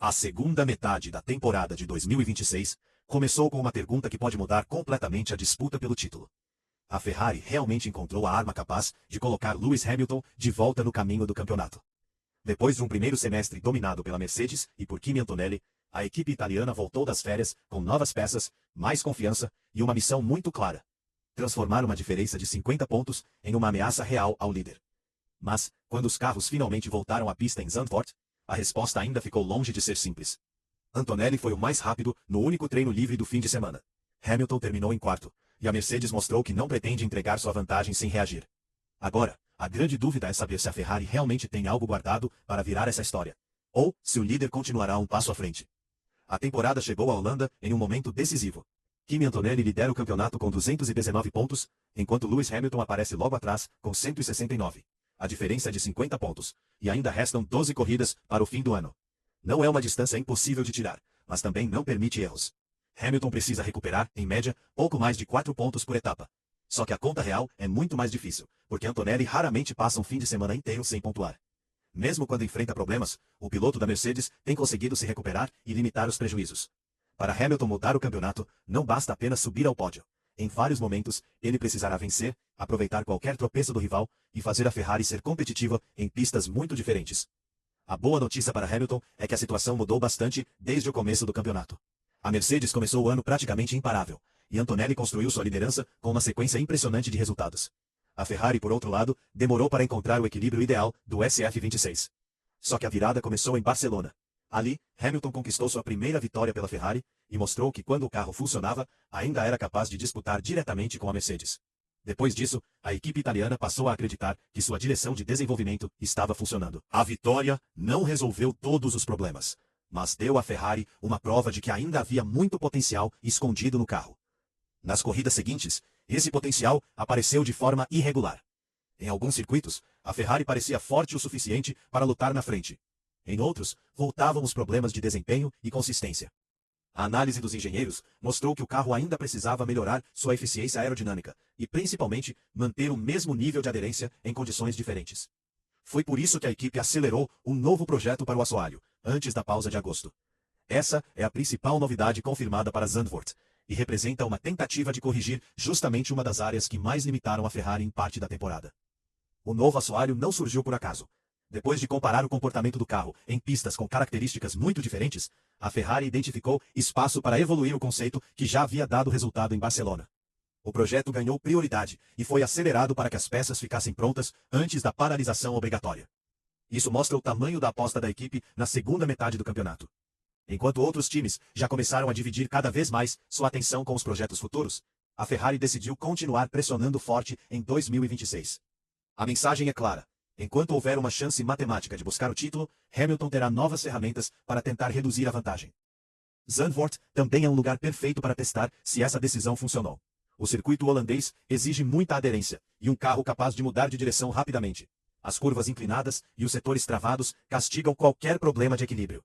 A segunda metade da temporada de 2026 começou com uma pergunta que pode mudar completamente a disputa pelo título. A Ferrari realmente encontrou a arma capaz de colocar Lewis Hamilton de volta no caminho do campeonato. Depois de um primeiro semestre dominado pela Mercedes e por Kimi Antonelli, a equipe italiana voltou das férias com novas peças, mais confiança e uma missão muito clara: transformar uma diferença de 50 pontos em uma ameaça real ao líder. Mas, quando os carros finalmente voltaram à pista em Zandvoort, a resposta ainda ficou longe de ser simples. Antonelli foi o mais rápido no único treino livre do fim de semana. Hamilton terminou em quarto, e a Mercedes mostrou que não pretende entregar sua vantagem sem reagir. Agora, a grande dúvida é saber se a Ferrari realmente tem algo guardado para virar essa história, ou se o líder continuará um passo à frente. A temporada chegou à Holanda em um momento decisivo. Kimi Antonelli lidera o campeonato com 219 pontos, enquanto Lewis Hamilton aparece logo atrás com 169. A diferença é de 50 pontos, e ainda restam 12 corridas para o fim do ano. Não é uma distância impossível de tirar, mas também não permite erros. Hamilton precisa recuperar, em média, pouco mais de 4 pontos por etapa. Só que a conta real é muito mais difícil, porque Antonelli raramente passa um fim de semana inteiro sem pontuar. Mesmo quando enfrenta problemas, o piloto da Mercedes tem conseguido se recuperar e limitar os prejuízos. Para Hamilton mudar o campeonato, não basta apenas subir ao pódio. Em vários momentos, ele precisará vencer, aproveitar qualquer tropeço do rival e fazer a Ferrari ser competitiva em pistas muito diferentes. A boa notícia para Hamilton é que a situação mudou bastante desde o começo do campeonato. A Mercedes começou o ano praticamente imparável, e Antonelli construiu sua liderança com uma sequência impressionante de resultados. A Ferrari, por outro lado, demorou para encontrar o equilíbrio ideal do SF26. Só que a virada começou em Barcelona. Ali, Hamilton conquistou sua primeira vitória pela Ferrari e mostrou que quando o carro funcionava, ainda era capaz de disputar diretamente com a Mercedes. Depois disso, a equipe italiana passou a acreditar que sua direção de desenvolvimento estava funcionando. A vitória não resolveu todos os problemas, mas deu à Ferrari uma prova de que ainda havia muito potencial escondido no carro. Nas corridas seguintes, esse potencial apareceu de forma irregular. Em alguns circuitos, a Ferrari parecia forte o suficiente para lutar na frente. Em outros, voltavam os problemas de desempenho e consistência. A análise dos engenheiros mostrou que o carro ainda precisava melhorar sua eficiência aerodinâmica e, principalmente, manter o mesmo nível de aderência em condições diferentes. Foi por isso que a equipe acelerou um novo projeto para o assoalho, antes da pausa de agosto. Essa é a principal novidade confirmada para Zandvoort, e representa uma tentativa de corrigir justamente uma das áreas que mais limitaram a Ferrari em parte da temporada. O novo assoalho não surgiu por acaso. Depois de comparar o comportamento do carro em pistas com características muito diferentes, a Ferrari identificou espaço para evoluir o conceito que já havia dado resultado em Barcelona. O projeto ganhou prioridade e foi acelerado para que as peças ficassem prontas antes da paralisação obrigatória. Isso mostra o tamanho da aposta da equipe na segunda metade do campeonato. Enquanto outros times já começaram a dividir cada vez mais sua atenção com os projetos futuros, a Ferrari decidiu continuar pressionando forte em 2026. A mensagem é clara. Enquanto houver uma chance matemática de buscar o título, Hamilton terá novas ferramentas para tentar reduzir a vantagem. Zandvoort também é um lugar perfeito para testar se essa decisão funcionou. O circuito holandês exige muita aderência e um carro capaz de mudar de direção rapidamente. As curvas inclinadas e os setores travados castigam qualquer problema de equilíbrio.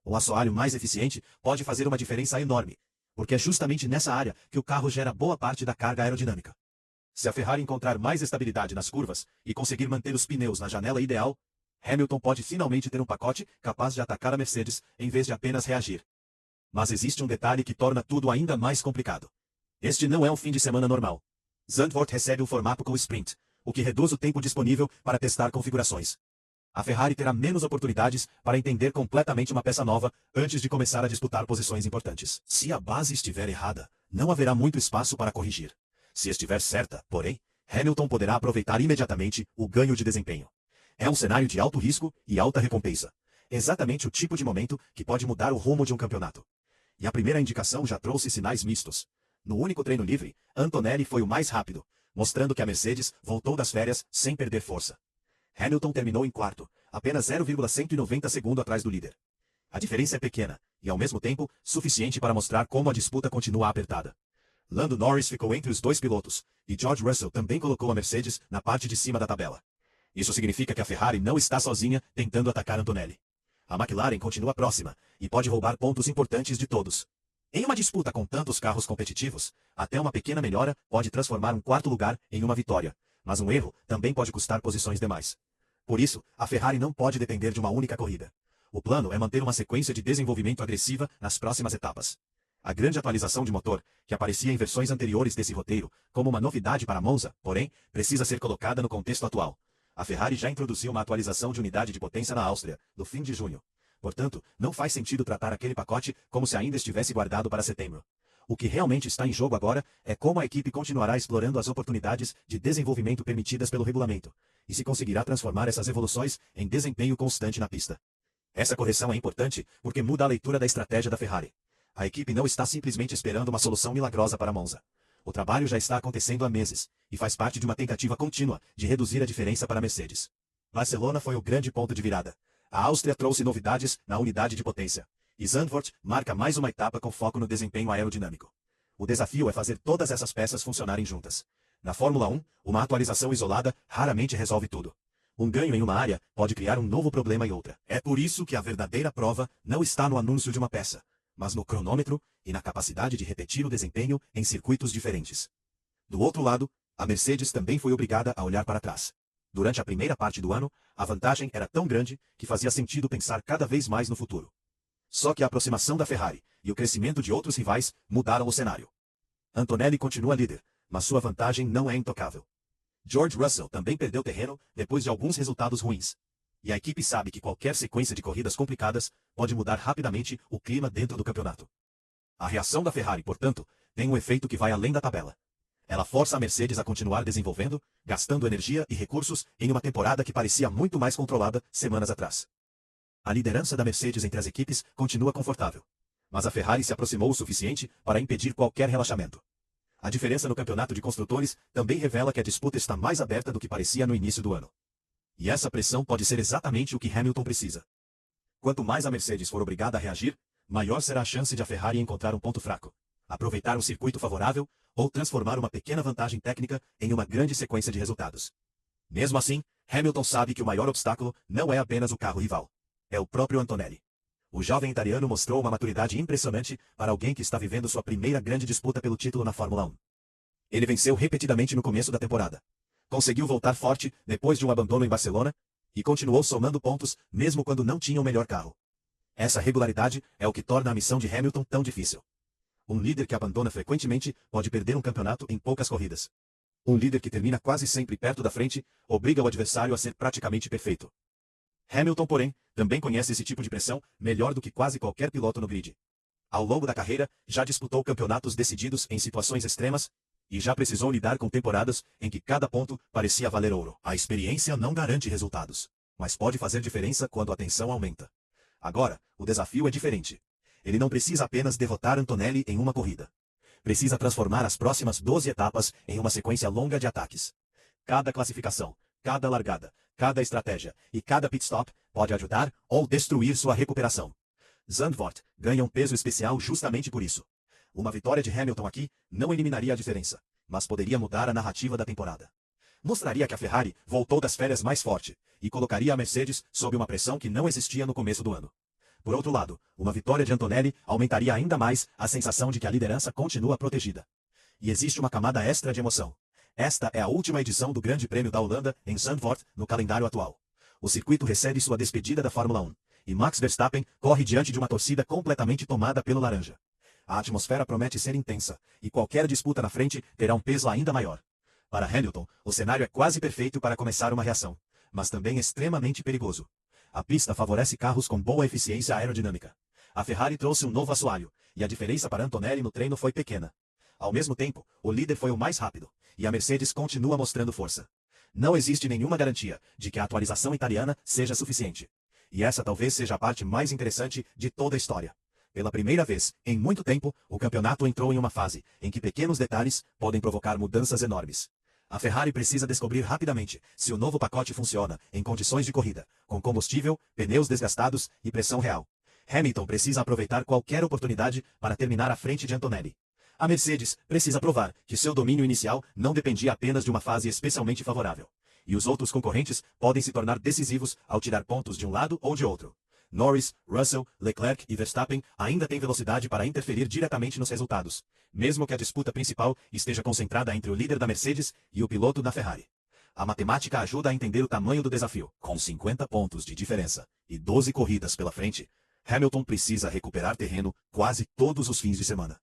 Um assoalho mais eficiente pode fazer uma diferença enorme, porque é justamente nessa área que o carro gera boa parte da carga aerodinâmica. Se a Ferrari encontrar mais estabilidade nas curvas e conseguir manter os pneus na janela ideal, Hamilton pode finalmente ter um pacote capaz de atacar a Mercedes em vez de apenas reagir. Mas existe um detalhe que torna tudo ainda mais complicado. Este não é um fim de semana normal. Zandvoort recebe o formato com sprint, o que reduz o tempo disponível para testar configurações. A Ferrari terá menos oportunidades para entender completamente uma peça nova antes de começar a disputar posições importantes. Se a base estiver errada, não haverá muito espaço para corrigir. Se estiver certa, porém, Hamilton poderá aproveitar imediatamente o ganho de desempenho. É um cenário de alto risco e alta recompensa. Exatamente o tipo de momento que pode mudar o rumo de um campeonato. E a primeira indicação já trouxe sinais mistos. No único treino livre, Antonelli foi o mais rápido, mostrando que a Mercedes voltou das férias sem perder força. Hamilton terminou em quarto, apenas 0,190 segundo atrás do líder. A diferença é pequena, e ao mesmo tempo, suficiente para mostrar como a disputa continua apertada. Lando Norris ficou entre os dois pilotos, e George Russell também colocou a Mercedes na parte de cima da tabela. Isso significa que a Ferrari não está sozinha tentando atacar Antonelli. A McLaren continua próxima, e pode roubar pontos importantes de todos. Em uma disputa com tantos carros competitivos, até uma pequena melhora pode transformar um quarto lugar em uma vitória, mas um erro também pode custar posições demais. Por isso, a Ferrari não pode depender de uma única corrida. O plano é manter uma sequência de desenvolvimento agressiva nas próximas etapas. A grande atualização de motor, que aparecia em versões anteriores desse roteiro, como uma novidade para Monza, porém, precisa ser colocada no contexto atual. A Ferrari já introduziu uma atualização de unidade de potência na Áustria, no fim de junho. Portanto, não faz sentido tratar aquele pacote como se ainda estivesse guardado para setembro. O que realmente está em jogo agora é como a equipe continuará explorando as oportunidades de desenvolvimento permitidas pelo regulamento, e se conseguirá transformar essas evoluções em desempenho constante na pista. Essa correção é importante porque muda a leitura da estratégia da Ferrari. A equipe não está simplesmente esperando uma solução milagrosa para Monza. O trabalho já está acontecendo há meses, e faz parte de uma tentativa contínua de reduzir a diferença para a Mercedes. Barcelona foi o grande ponto de virada. A Áustria trouxe novidades na unidade de potência. E Zandvoort marca mais uma etapa com foco no desempenho aerodinâmico. O desafio é fazer todas essas peças funcionarem juntas. Na Fórmula 1, uma atualização isolada raramente resolve tudo. Um ganho em uma área pode criar um novo problema em outra. É por isso que a verdadeira prova não está no anúncio de uma peça, mas no cronômetro e na capacidade de repetir o desempenho em circuitos diferentes. Do outro lado, a Mercedes também foi obrigada a olhar para trás. Durante a primeira parte do ano, a vantagem era tão grande que fazia sentido pensar cada vez mais no futuro. Só que a aproximação da Ferrari e o crescimento de outros rivais mudaram o cenário. Antonelli continua líder, mas sua vantagem não é intocável. George Russell também perdeu terreno depois de alguns resultados ruins. E a equipe sabe que qualquer sequência de corridas complicadas pode mudar rapidamente o clima dentro do campeonato. A reação da Ferrari, portanto, tem um efeito que vai além da tabela. Ela força a Mercedes a continuar desenvolvendo, gastando energia e recursos em uma temporada que parecia muito mais controlada semanas atrás. A liderança da Mercedes entre as equipes continua confortável, mas a Ferrari se aproximou o suficiente para impedir qualquer relaxamento. A diferença no campeonato de construtores também revela que a disputa está mais aberta do que parecia no início do ano. E essa pressão pode ser exatamente o que Hamilton precisa. Quanto mais a Mercedes for obrigada a reagir, maior será a chance de a Ferrari encontrar um ponto fraco, aproveitar um circuito favorável ou transformar uma pequena vantagem técnica em uma grande sequência de resultados. Mesmo assim, Hamilton sabe que o maior obstáculo não é apenas o carro rival. É o próprio Antonelli. O jovem italiano mostrou uma maturidade impressionante para alguém que está vivendo sua primeira grande disputa pelo título na Fórmula 1. Ele venceu repetidamente no começo da temporada. Conseguiu voltar forte depois de um abandono em Barcelona e continuou somando pontos mesmo quando não tinha o melhor carro. Essa regularidade é o que torna a missão de Hamilton tão difícil. Um líder que abandona frequentemente pode perder um campeonato em poucas corridas. Um líder que termina quase sempre perto da frente obriga o adversário a ser praticamente perfeito. Hamilton, porém, também conhece esse tipo de pressão melhor do que quase qualquer piloto no grid. Ao longo da carreira, já disputou campeonatos decididos em situações extremas e já precisou lidar com temporadas em que cada ponto parecia valer ouro. A experiência não garante resultados, mas pode fazer diferença quando a tensão aumenta. Agora, o desafio é diferente. Ele não precisa apenas derrotar Antonelli em uma corrida. Precisa transformar as próximas 12 etapas em uma sequência longa de ataques. Cada classificação, cada largada, cada estratégia e cada pit stop pode ajudar ou destruir sua recuperação. Zandvoort ganha um peso especial justamente por isso. Uma vitória de Hamilton aqui não eliminaria a diferença, mas poderia mudar a narrativa da temporada. Mostraria que a Ferrari voltou das férias mais forte e colocaria a Mercedes sob uma pressão que não existia no começo do ano. Por outro lado, uma vitória de Antonelli aumentaria ainda mais a sensação de que a liderança continua protegida. E existe uma camada extra de emoção. Esta é a última edição do Grande Prêmio da Holanda em Zandvoort no calendário atual. O circuito recebe sua despedida da Fórmula 1, e Max Verstappen corre diante de uma torcida completamente tomada pelo laranja. A atmosfera promete ser intensa, e qualquer disputa na frente terá um peso ainda maior. Para Hamilton, o cenário é quase perfeito para começar uma reação, mas também extremamente perigoso. A pista favorece carros com boa eficiência aerodinâmica. A Ferrari trouxe um novo assoalho, e a diferença para Antonelli no treino foi pequena. Ao mesmo tempo, o líder foi o mais rápido, e a Mercedes continua mostrando força. Não existe nenhuma garantia de que a atualização italiana seja suficiente. E essa talvez seja a parte mais interessante de toda a história. Pela primeira vez, em muito tempo, o campeonato entrou em uma fase em que pequenos detalhes podem provocar mudanças enormes. A Ferrari precisa descobrir rapidamente se o novo pacote funciona em condições de corrida, com combustível, pneus desgastados e pressão real. Hamilton precisa aproveitar qualquer oportunidade para terminar à frente de Antonelli. A Mercedes precisa provar que seu domínio inicial não dependia apenas de uma fase especialmente favorável. E os outros concorrentes podem se tornar decisivos ao tirar pontos de um lado ou de outro. Norris, Russell, Leclerc e Verstappen ainda têm velocidade para interferir diretamente nos resultados, mesmo que a disputa principal esteja concentrada entre o líder da Mercedes e o piloto da Ferrari. A matemática ajuda a entender o tamanho do desafio. Com 50 pontos de diferença e 12 corridas pela frente, Hamilton precisa recuperar terreno quase todos os fins de semana.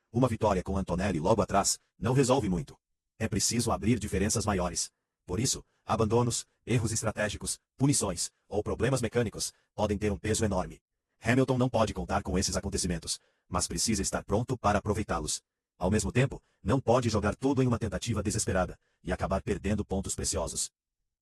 Uma vitória com Antonelli logo atrás não resolve muito. É preciso abrir diferenças maiores. Por isso, abandonos, erros estratégicos, punições ou problemas mecânicos podem ter um peso enorme. Hamilton não pode contar com esses acontecimentos, mas precisa estar pronto para aproveitá-los. Ao mesmo tempo, não pode jogar tudo em uma tentativa desesperada e acabar perdendo pontos preciosos.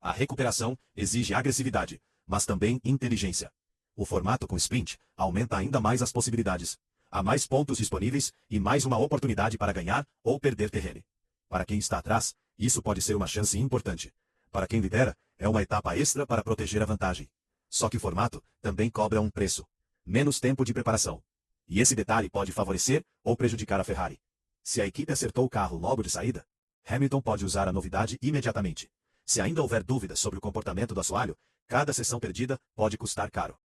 A recuperação exige agressividade, mas também inteligência. O formato com sprint aumenta ainda mais as possibilidades. Há mais pontos disponíveis e mais uma oportunidade para ganhar ou perder terreno. Para quem está atrás, isso pode ser uma chance importante. Para quem lidera, é uma etapa extra para proteger a vantagem. Só que o formato também cobra um preço. Menos tempo de preparação. E esse detalhe pode favorecer ou prejudicar a Ferrari. Se a equipe acertou o carro logo de saída, Hamilton pode usar a novidade imediatamente. Se ainda houver dúvidas sobre o comportamento do assoalho, cada sessão perdida pode custar caro.